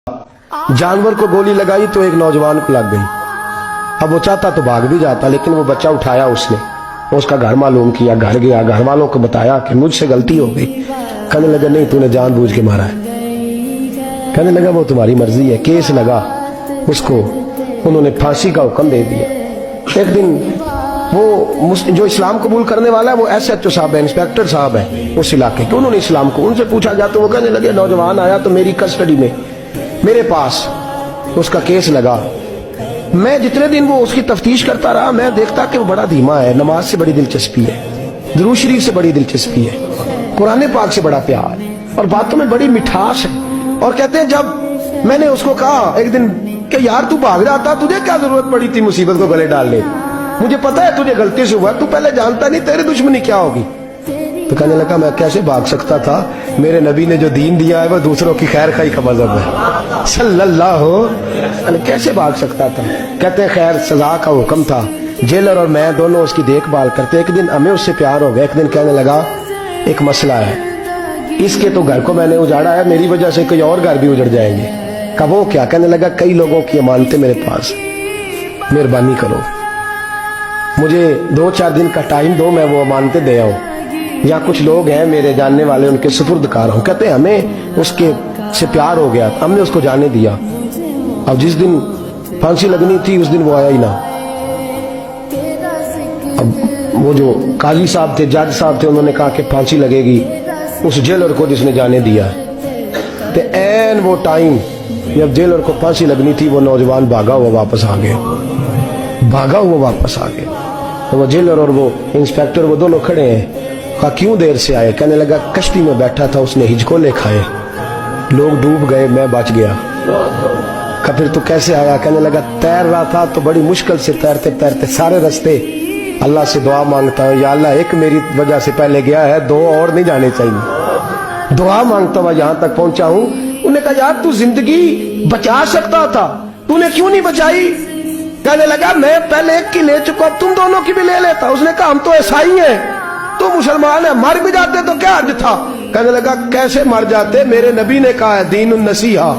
जानवर को गोली लगाई तो एक नौजवान को लग गई। अब वो चाहता तो भाग भी जाता, लेकिन वो बच्चा उठाया उसने, उसका घर मालूम किया, घर गया, घर वालों को बताया कि मुझसे गलती हो गई। कहने लगा नहीं, तूने जानबूझ के मारा है। कहने लगा वो तुम्हारी मर्जी है। केस लगा, उसको उन्होंने फांसी का हुक्म दे दिया। एक दिन वो जो इस्लाम कबूल करने वाला है वो SHO साहब है, इंस्पेक्टर साहब है उस इलाके के, उन्होंने इस्लाम को उनसे पूछा जाता, वो कहने लगे नौजवान आया तो मेरी कस्टडी में मेरे पास उसका केस लगा। मैं जितने दिन वो उसकी तफ्तीश करता रहा, मैं देखता कि वो बड़ा धीमा है, नमाज से बड़ी दिलचस्पी है, दुरूद शरीफ से बड़ी दिलचस्पी है, कुरान पाक से बड़ा प्यार है और बातों में बड़ी मिठास है। और कहते हैं जब मैंने उसको कहा एक दिन कि यार तू भाग रहा था, तुझे क्या जरूरत पड़ी थी मुसीबत को गले डालने, मुझे पता है तुझे गलती से हुआ, तू पहले जानता नहीं तेरी दुश्मनी क्या होगी। तो कहने लगा मैं कैसे भाग सकता था, मेरे नबी ने जो दीन दिया है वो दूसरों की खैर खाई का मजहब है सल्लल्लाहु अलैहि, कैसे भाग सकता था। कहते हैं खैर सजा का हुक्म था, जेलर और मैं दोनों उसकी देखभाल करते। एक दिन हमें उससे प्यार हो गया। एक दिन कहने लगा एक मसला है, इसके तो घर को मैंने उजाड़ा है, मेरी वजह से कोई और घर भी उजड़ जाएंगे। कब वो क्या? कहने लगा कई लोगों की अमानतें मेरे पास, मेहरबानी करो, मुझे 2-4 दिन का टाइम दो, मैं वो अमानतें दे आऊं। या कुछ लोग हैं मेरे जानने वाले, उनके सुपुर्दकार हूं। कहते हैं हमें उसके से प्यार हो गया, हमने उसको जाने दिया। अब जिस दिन फांसी लगनी थी उस दिन वो आया ही ना। अब वो जो काजी साहब थे, जज साहब थे, उन्होंने कहा कि फांसी लगेगी उस जेलर को जिसने जाने दिया। तो ऐन वो टाइम जब जेलर को फांसी लगनी थी, वो नौजवान भागा हुआ वापस आ गया, भागा हुआ वापस आ गया। तो वो जेलर और वो इंस्पेक्टर वो दोनों खड़े हैं। कहा क्यों देर से आए? कहने लगा कश्ती में बैठा था, उसने हिचकोले खाए, लोग डूब गए, मैं बच गया। कहा फिर तू कैसे आया? कहने लगा तैर रहा था तो बड़ी मुश्किल से तैरते तैरते सारे रास्ते अल्लाह से दुआ मांगता हूँ, या अल्लाह एक मेरी वजह से पहले गया है, 2 और नहीं जाने चाहिए, दुआ मांगता हुआ यहाँ तक पहुंचा हूँ। उन्होंने कहा यार तू जिंदगी बचा सकता था, तूने क्यों नहीं बचाई? कहने लगा मैं पहले एक की ले चुका, तुम दोनों की भी ले लेता। उसने कहा हम तो ईसाई हैं, तू मुसलमान है, मर भी जाते तो क्या हर्ज था? कहने लगा कैसे मर जाते, मेरे नबी ने कहा है दीन नसीहा,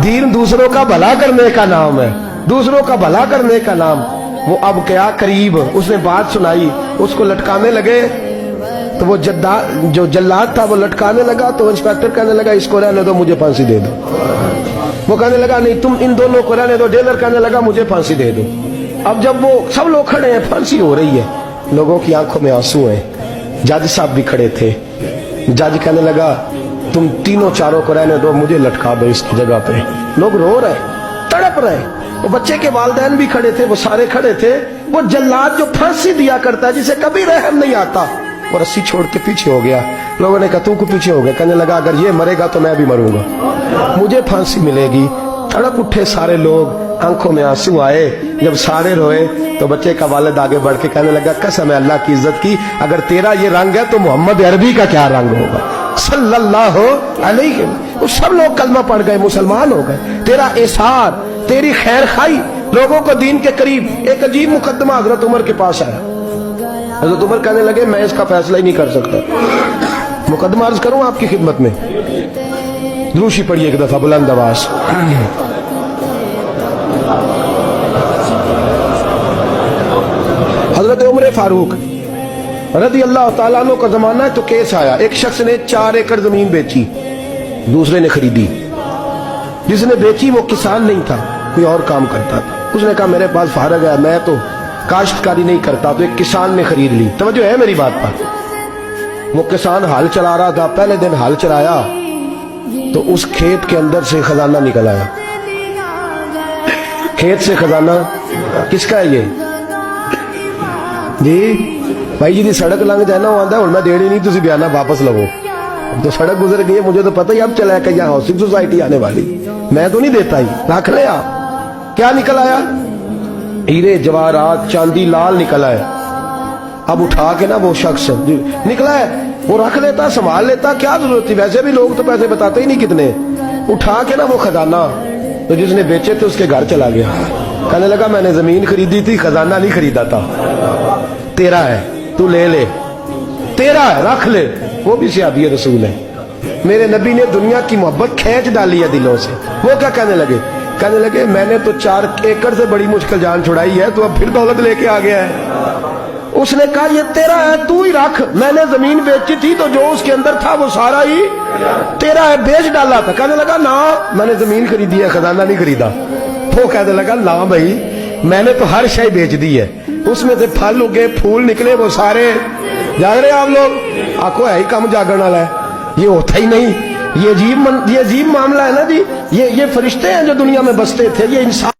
दीन दूसरों का भला करने का नाम है, दूसरों का भला करने का नाम। वो अब क्या करीब उसने बात सुनाई, उसको लटकाने लगे। तो वो जो जल्लाद था वो लटकाने लगा, तो इंस्पेक्टर कहने लगा इसको रहने दो, मुझे फांसी दे दो। वो कहने लगा नहीं तुम इन दोनों को रहने दो। जेलर कहने लगा मुझे फांसी दे दो। अब जब वो सब लोग खड़े हैं, फांसी हो रही है, लोगों की आंखों में आंसू हैं, जज साहब भी खड़े थे। जज कहने लगा तुम तीनों चारों को रहने दो, मुझे लटका दो इसकी जगह पे। लोग रो रहे, तड़प रहे, वो बच्चे के वालिदैन भी खड़े थे, वो सारे खड़े थे। वो जल्लाद जो फांसी दिया करता है, जिसे कभी रहम नहीं आता, वो रस्सी छोड़ के पीछे हो गया। लोगों ने कहा तू को पीछे हो गया? कहने लगा अगर ये मरेगा तो मैं भी मरूंगा, मुझे फांसी मिलेगी। तड़प उठे सारे लोग, आंखों में आंसू आए। जब सारे रोए तो बच्चे का वालिद आगे बढ़ के कहने लगा कसम है अल्लाह की इज्जत की, अगर तेरा ये रंग है तो मोहम्मद अरबी का क्या रंग होगा सल्लल्लाहु अलैहि। वो सब लोग कलमा पढ़ गए, मुसलमान हो गए। तेरा एसार, तेरी खैर खाई लोगों को दीन के करीब। एक अजीब मुकदमा हजरत उमर के पास आया। हजरत उमर कहने लगे मैं इसका फैसला ही नहीं कर सकता। मुकदमा अर्ज करूं आपकी खिदमत में, द्रूशी पढ़िए एक दफा बुलंद आवाज। हजरत उमर फारूक रज़ी अल्लाह ताला अन्हु का जमाना है, तो केस आया। एक शख्स ने 4 एकड़ जमीन बेची, दूसरे ने खरीदी। जिसने बेची वो किसान नहीं था, कोई और काम करता था। उसने कहा मेरे पास फारग है, मैं तो काश्तकारी नहीं करता, तो एक किसान ने खरीद ली। तवज्जो है मेरी बात पर? वो किसान हल चला रहा था, पहले दिन हल चलाया तो उस खेत के अंदर से खजाना निकल आया। खेत से खजाना किसका है? ये जी भाई जी दी सड़क लंघ जाए ना, वो आंदा हुण मैं देनी नहीं, तुसी बयाना वापस लवो। तो सड़क गुजर गई है, मुझे तो पता ही अब चला कि यहाँ हाउसिंग सोसाइटी आने वाली, मैं तो नहीं देता ही, रख लिया। क्या निकल आया? हीरे जवाहरात चांदी लाल निकल आया। अब उठा के ना वो शख्स निकला है, वो रख लेता, संभाल लेता, क्या जरूरत थी? वैसे भी लोग तो पैसे बताते ही नहीं कितने। उठा के ना वो खजाना तो जिसने बेचे थे उसके घर चला गया। कहने लगा मैंने जमीन खरीदी थी, खजाना नहीं खरीदा था, तेरा है, तू ले ले, तेरा है, रख ले। वो भी सहाबी रसूल है। میرے نبی نے دنیا کی محبت کھینچ ڈالی ہے دلوں سے. وہ کیا کہنے لگے میں نے تو 4 ایکڑ سے بڑی مشکل جان چھڑائی ہے, تو اب پھر دولت لے کے آ گیا ہے. اس نے کہا یہ تیرا ہے, تو ہی رکھ, میں نے زمین بیچی تھی تو جو اس کے اندر تھا وہ سارا ہی تیرا ہے, بیچ ڈالا تھا. کہنے لگا نا میں نے زمین خریدی ہے, خزانہ نہیں خریدا. وہ کہنے لگا نا بھائی میں نے تو ہر شے بیچ دی ہے, اس میں سے پھل اگے پھول نکلے وہ سارے. جاگ رہے آپ لوگ؟ آنکھوں ہے ہی کم جاگن والا ہے, یہ ہوتا ہی نہیں. یہ عجیب معاملہ ہے نا جی. یہ فرشتے ہیں جو دنیا میں بستے تھے, یہ انسان